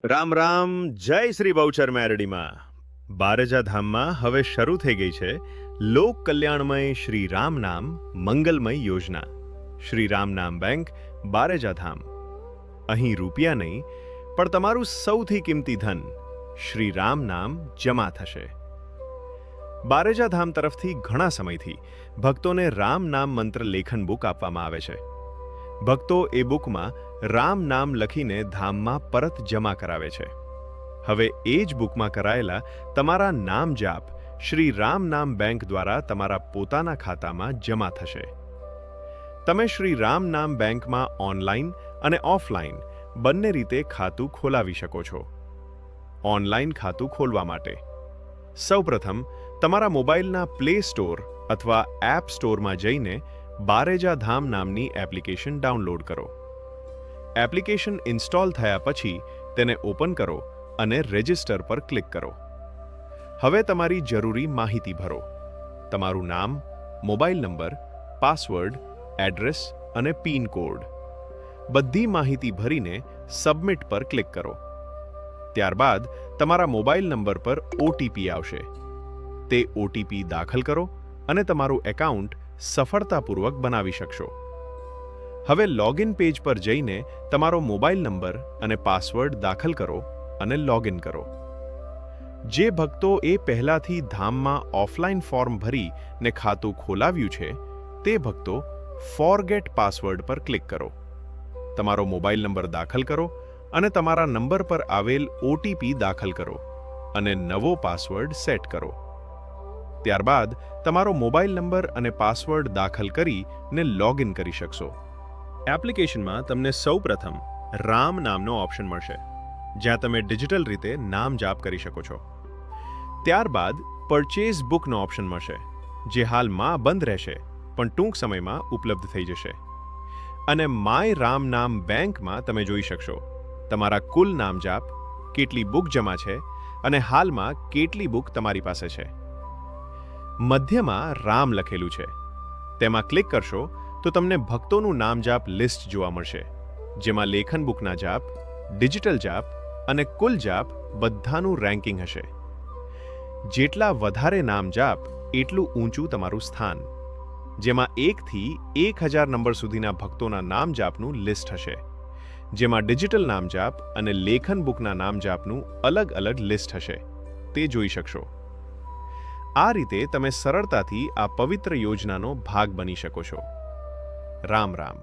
રામ રામ. જય શ્રી બહુચર મેરડીમાં. બારજા ધામમાં હવે શરૂ થઈ ગઈ છે લોક કલ્યાણમય શ્રી રામ નામ મંગલમય યોજના. શ્રી રામ નામ બેંક, બારેજા ધામ. અહીં રૂપિયા નહીં, પણ તમારું સૌથી કિંમતી ધન શ્રી રામ નામ જમા થશે. બારેજા ધામ તરફથી ઘણા સમયથી ભક્તોને રામ નામ મંત્ર લેખન બુક આપવામાં આવે છે. ભક્તો એ બુકમાં રામ નામ લખીને ધામમાં પરત જમા કરાવે છે. હવે એ જ બુકમાં કરાયેલા તમારા નામ જાપ શ્રી રામ નામ બેંક દ્વારા તમારા પોતાના ખાતામાં જમા થશે. તમે શ્રી રામ નામ બેંકમાં ઓનલાઈન અને ઓફલાઈન બંને રીતે ખાતું ખોલાવી શકો છો. ઓનલાઈન ખાતું ખોલવા માટે સૌપ્રથમ તમારા મોબાઈલના પ્લે સ્ટોર અથવા એપ સ્ટોરમાં જઈને બારેજા ધામ નામની એપ્લિકેશન ડાઉનલોડ કરો. એપ્લિકેશન ઇન્સ્ટોલ થયા પછી તેને ઓપન કરો અને રજિસ્ટર પર ક્લિક કરો. હવે તમારી જરૂરી માહિતી ભરો. તમારું નામ, મોબાઈલ નંબર, પાસવર્ડ, એડ્રેસ અને પિન કોડ. બધી માહિતી ભરીને સબમિટ પર ક્લિક કરો. ત્યારબાદ તમારા મોબાઈલ નંબર પર ઓટીપી આવશે. તે ઓટીપી દાખલ કરો અને તમારું એકાઉન્ટ સફળતાપૂર્વક બનાવી શકશો. હવે લોગિન પેજ પર જઈને તમારો મોબાઈલ નંબર અને પાસવર્ડ દાખલ કરો અને લોગિન કરો. જે ભક્તો એ પહેલાથી ધામમાં ઓફલાઈન ફોર્મ ભરીને ખાતું ખોલાવ્યું છે તે ભક્તો ફોરગેટ પાસવર્ડ પર ક્લિક કરો. તમારો મોબાઈલ નંબર દાખલ કરો અને તમારા નંબર પર આવેલ ઓટીપી દાખલ કરો અને નવો પાસવર્ડ સેટ કરો. ત્યારબાદ તમારો મોબાઈલ નંબર અને પાસવર્ડ દાખલ કરીને લોગિન કરી શકશો. એપ્લિકેશનમાં તમને સૌપ્રથમ રામ નામનો ઓપ્શન મળશે, જ્યાં તમે ડિજિટલ રીતે નામ જાપ કરી શકો છો. ત્યારબાદ પરચેઝ બુકનો ઓપ્શન મળશે, જે હાલમાં બંધ રહેશે પણ ટૂંક સમયમાં ઉપલબ્ધ થઈ જશે. અને માય રામ નામ બેંકમાં તમે જોઈ શકશો તમારા કુલ નામ જાપ, કેટલી બુક જમા છે અને હાલમાં કેટલી બુક તમારી પાસે છે. મધ્યમાં રામ લખેલું છે, તેમાં ક્લિક કરશો તો તમને ભક્તોનું નામ જાપ લિસ્ટ જોવા મળશે, જેમાં લેખન બુકના જાપ, ડિજિટલ જાપ અને કુલ જાપ બધાનું રેન્કિંગ હશે. જેટલા વધારે નામ જાપ એટલું ઊંચું તમારું સ્થાન, જેમાં 1 થી 1000 નંબર સુધીના ભક્તોના નામ જાપનું લિસ્ટ હશે, જેમાં ડિજિટલ નામ જાપ અને લેખન બુકના નામ જાપનું અલગ અલગ લિસ્ટ હશે. તે જોઈ શકશો. આ રીતે તમે સરળતાથી આ પવિત્ર યોજનાનો ભાગ બની શકો છો. રામ રામ.